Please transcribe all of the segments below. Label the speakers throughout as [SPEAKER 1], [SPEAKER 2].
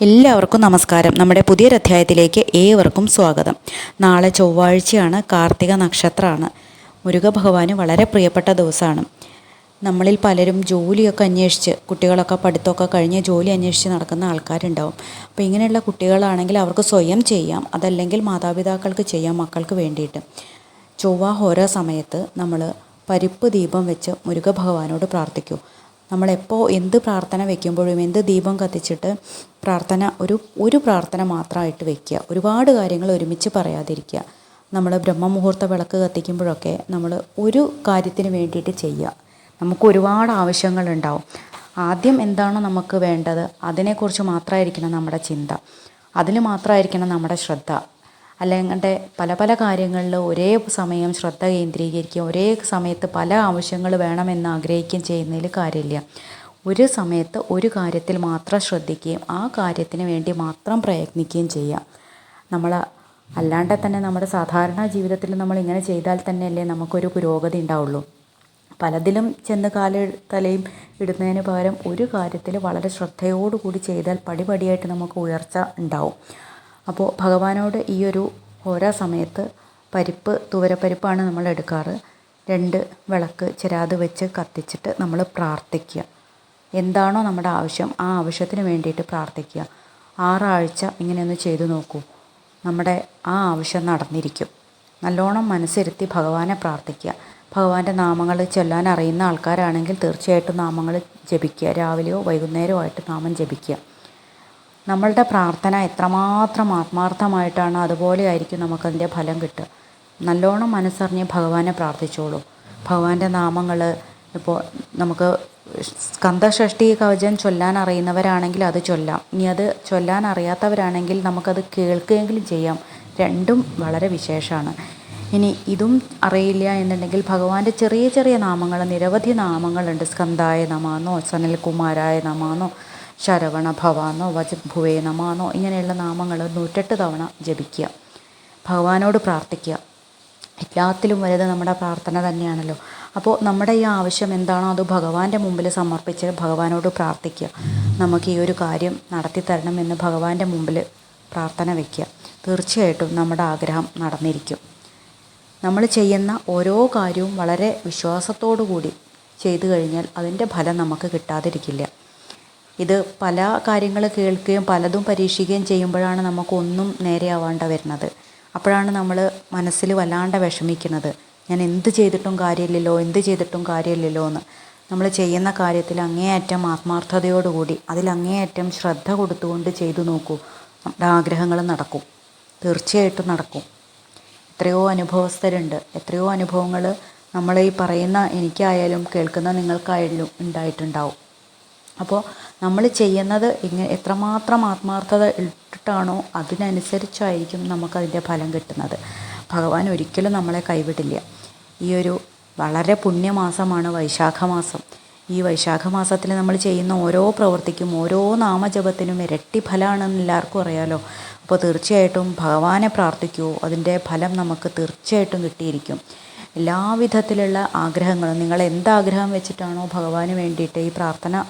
[SPEAKER 1] എല്ലാവർക്കും നമസ്കാരം. നമ്മുടെ പുതിയൊരധ്യായത്തിലേക്ക് ഏവർക്കും സ്വാഗതം. നാളെ ചൊവ്വാഴ്ചയാണ്, കാർത്തിക നക്ഷത്രമാണ്. മുരുക ഭഗവാന് വളരെ പ്രിയപ്പെട്ട ദിവസമാണ്. നമ്മളിൽ പലരും ജോലിയൊക്കെ അന്വേഷിച്ച്, കുട്ടികളൊക്കെ പഠിത്തമൊക്കെ കഴിഞ്ഞ് ജോലി അന്വേഷിച്ച് നടക്കുന്ന ആൾക്കാരുണ്ടാവും. അപ്പോൾ ഇങ്ങനെയുള്ള കുട്ടികളാണെങ്കിൽ അവർക്ക് സ്വയം ചെയ്യാം, അതല്ലെങ്കിൽ മാതാപിതാക്കൾക്ക് ചെയ്യാം, മക്കൾക്ക് വേണ്ടിയിട്ട്. ചൊവ്വ ഹോര സമയത്ത് നമ്മൾ പരിപ്പ് ദീപം വെച്ച് മുരുക ഭഗവാനോട് പ്രാർത്ഥിക്കൂ. നമ്മളെപ്പോൾ എന്ത് പ്രാർത്ഥന വയ്ക്കുമ്പോഴും, എന്ത് ദീപം കത്തിച്ചിട്ട് പ്രാർത്ഥന ഒരു പ്രാർത്ഥന മാത്രമായിട്ട് വയ്ക്കുക. ഒരുപാട് കാര്യങ്ങൾ ഒരുമിച്ച് പറയാതിരിക്കുക. നമ്മൾ ബ്രഹ്മമുഹൂർത്ത വിളക്ക് കത്തിക്കുമ്പോഴൊക്കെ നമ്മൾ ഒരു കാര്യത്തിന് വേണ്ടിയിട്ട് ചെയ്യുക. നമുക്ക് ഒരുപാട് ആവശ്യങ്ങളുണ്ടാവും. ആദ്യം എന്താണോ നമുക്ക് വേണ്ടത് അതിനെക്കുറിച്ച് മാത്രമായിരിക്കണം നമ്മുടെ ചിന്ത, അതിൽ മാത്രമായിരിക്കണം നമ്മുടെ ശ്രദ്ധ. അല്ലെങ്കിൽ പല പല കാര്യങ്ങളിൽ ഒരേ സമയം ശ്രദ്ധ കേന്ദ്രീകരിക്കുകയും ഒരേ സമയത്ത് പല ആവശ്യങ്ങൾ വേണമെന്ന് ആഗ്രഹിക്കുകയും ചെയ്യുന്നതിൽ കാര്യമില്ല. ഒരു സമയത്ത് ഒരു കാര്യത്തിൽ മാത്രം ശ്രദ്ധിക്കുകയും ആ കാര്യത്തിന് വേണ്ടി മാത്രം പ്രയത്നിക്കുകയും ചെയ്യുക. അല്ലാണ്ട് തന്നെ നമ്മുടെ സാധാരണ ജീവിതത്തിൽ നമ്മൾ ഇങ്ങനെ ചെയ്താൽ തന്നെയല്ലേ നമുക്കൊരു പുരോഗതി ഉണ്ടാവുള്ളൂ. പലതിലും ചെന്ന് തലയും ഇടുന്നതിന് പകരം ഒരു കാര്യത്തിൽ വളരെ ശ്രദ്ധയോടുകൂടി ചെയ്താൽ പടിപടിയായിട്ട് നമുക്ക് ഉയർച്ച ഉണ്ടാവും. അപ്പോൾ ഭഗവാനോട് ഈ ഒരു ഓരോ സമയത്ത് തുവരപ്പരിപ്പാണ് നമ്മൾ എടുക്കാറ്. 2 വിളക്ക് ചിരാത് വെച്ച് കത്തിച്ചിട്ട് നമ്മൾ പ്രാർത്ഥിക്കുക. എന്താണോ നമ്മുടെ ആവശ്യം ആ ആവശ്യത്തിന് വേണ്ടിയിട്ട് പ്രാർത്ഥിക്കുക. 6 ആഴ്ച ഇങ്ങനെയൊന്ന് ചെയ്തു നോക്കൂ. നമ്മുടെ ആ ആവശ്യം നടന്നിരിക്കും. നല്ലോണം മനസ്സിരുത്തി ഭഗവാനെ പ്രാർത്ഥിക്കുക. ഭഗവാന്റെ നാമങ്ങൾ ചൊല്ലാൻ അറിയുന്ന ആൾക്കാരാണെങ്കിൽ തീർച്ചയായിട്ടും നാമങ്ങൾ ജപിക്കുക. രാവിലെയോ വൈകുന്നേരമോ ആയിട്ട് നാമം ജപിക്കുക. നമ്മളുടെ പ്രാർത്ഥന എത്രമാത്രം ആത്മാർത്ഥമായിട്ടാണ് അതുപോലെ ആയിരിക്കും നമുക്കതിൻ്റെ ഫലം കിട്ടുക. നല്ലോണം മനസ്സറിഞ്ഞ് ഭഗവാനെ പ്രാർത്ഥിച്ചോളൂ. ഭഗവാന്റെ നാമങ്ങൾ ഇപ്പോൾ നമുക്ക് സ്കന്ദഷഷ്ഠി കവചം ചൊല്ലാൻ അറിയുന്നവരാണെങ്കിൽ അത് ചൊല്ലാം. ഇനി അത് ചൊല്ലാൻ അറിയാത്തവരാണെങ്കിൽ നമുക്കത് കേൾക്കുകയെങ്കിലും ചെയ്യാം. രണ്ടും വളരെ വിശേഷമാണ്. ഇനി ഇതും അറിയില്ല എന്നുണ്ടെങ്കിൽ ഭഗവാന്റെ ചെറിയ ചെറിയ നാമങ്ങൾ, നിരവധി നാമങ്ങളുണ്ട്. സ്കന്ദായ നമാന്നോ, സനൽകുമാരായ നമാന്നോ, ശരവണ ഭവാന്നോ, വജഭുവേ നമാന്നോ, ഇങ്ങനെയുള്ള നാമങ്ങൾ 108 തവണ ജപിക്കുക. ഭഗവാനോട് പ്രാർത്ഥിക്കുക. എല്ലാത്തിലും വലുത് നമ്മുടെ പ്രാർത്ഥന തന്നെയാണല്ലോ. അപ്പോൾ നമ്മുടെ ഈ ആവശ്യം എന്താണോ അത് ഭഗവാന്റെ മുമ്പിൽ സമർപ്പിച്ച് ഭഗവാനോട് പ്രാർത്ഥിക്കുക. നമുക്ക് ഈ ഒരു കാര്യം നടത്തി തരണമെന്ന് ഭഗവാന്റെ മുമ്പിൽ പ്രാർത്ഥന വയ്ക്കുക. തീർച്ചയായിട്ടും നമ്മുടെ ആഗ്രഹം നടന്നിരിക്കും. നമ്മൾ ചെയ്യുന്ന ഓരോ കാര്യവും വളരെ വിശ്വാസത്തോടു കൂടി ചെയ്തു കഴിഞ്ഞാൽ അതിൻ്റെ ഫലം നമുക്ക് കിട്ടാതിരിക്കില്ല. ഇത് പല കാര്യങ്ങൾ കേൾക്കുകയും പലതും പരീക്ഷിക്കുകയും ചെയ്യുമ്പോഴാണ് നമുക്കൊന്നും നേരെയാവാണ്ട് വരുന്നത്. അപ്പോഴാണ് നമ്മൾ മനസ്സിൽ വല്ലാണ്ട് വിഷമിക്കുന്നത്. ഞാൻ എന്ത് ചെയ്തിട്ടും കാര്യമില്ലല്ലോ എന്ന്. നമ്മൾ ചെയ്യുന്ന കാര്യത്തിൽ അങ്ങേയറ്റം ആത്മാർത്ഥതയോടുകൂടി അതിൽ അങ്ങേയറ്റം ശ്രദ്ധ കൊടുത്തുകൊണ്ട് ചെയ്തു നോക്കൂ. നമ്മുടെ ആഗ്രഹങ്ങൾ നടക്കും. തീർച്ചയായിട്ടും നടക്കും. എത്രയോ അനുഭവസ്ഥരുണ്ട്. എത്രയോ അനുഭവങ്ങൾ നമ്മളീ പറയുന്ന എനിക്കായാലും കേൾക്കുന്ന നിങ്ങൾക്കായാലും ഉണ്ടായിട്ടുണ്ടാവും. അപ്പോൾ നമ്മൾ ചെയ്യുന്നത് എത്രമാത്രം ആത്മാർത്ഥത ഇട്ടിട്ടാണോ അതിനനുസരിച്ചായിരിക്കും നമുക്കതിൻ്റെ ഫലം കിട്ടുന്നത്. ഭഗവാൻ ഒരിക്കലും നമ്മളെ കൈവിടില്ല. ഈ ഒരു വളരെ പുണ്യമാസമാണ് വൈശാഖ മാസം. ഈ വൈശാഖ മാസത്തിൽ നമ്മൾ ചെയ്യുന്ന ഓരോ പ്രവൃത്തിക്കും, ഓരോ നാമജപത്തിനും ഇരട്ടി ഫലമാണെന്ന് എല്ലാവർക്കും അറിയാലോ. അപ്പോൾ തീർച്ചയായിട്ടും ഭഗവാനെ പ്രാർത്ഥിക്കൂ. അതിൻ്റെ ഫലം നമുക്ക് തീർച്ചയായിട്ടും കിട്ടിയിരിക്കും. എല്ലാവിധത്തിലുള്ള ആഗ്രഹങ്ങളും, നിങ്ങൾ എന്താഗ്രഹം വെച്ചിട്ടാണോ ഭഗവാന് വേണ്ടിയിട്ട് ഈ പ്രാർത്ഥന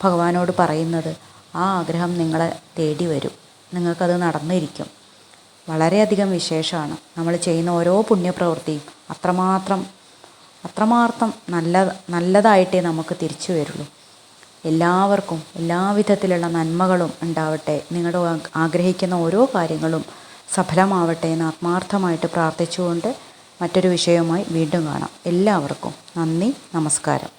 [SPEAKER 1] ഭഗവാനോട് പറയുന്നത് ആ ആഗ്രഹം നിങ്ങളെ തേടി വരും. നിങ്ങൾക്കത് നടന്നിരിക്കും. വളരെയധികം വിശേഷമാണ്. നമ്മൾ ചെയ്യുന്ന ഓരോ പുണ്യപ്രവൃത്തിയും അത്രമാത്രം നല്ലതായിട്ടേ നമുക്ക് തിരിച്ചു വരുള്ളൂ. എല്ലാവർക്കും എല്ലാവിധത്തിലുള്ള നന്മകളും ഉണ്ടാവട്ടെ. നിങ്ങൾ ആഗ്രഹിക്കുന്ന ഓരോ കാര്യങ്ങളും സഫലമാവട്ടെ എന്ന് ആത്മാർത്ഥമായിട്ട് പ്രാർത്ഥിച്ചുകൊണ്ട് മറ്റൊരു വിഷയവുമായി വീണ്ടും കാണാം. എല്ലാവർക്കും നന്ദി, നമസ്കാരം.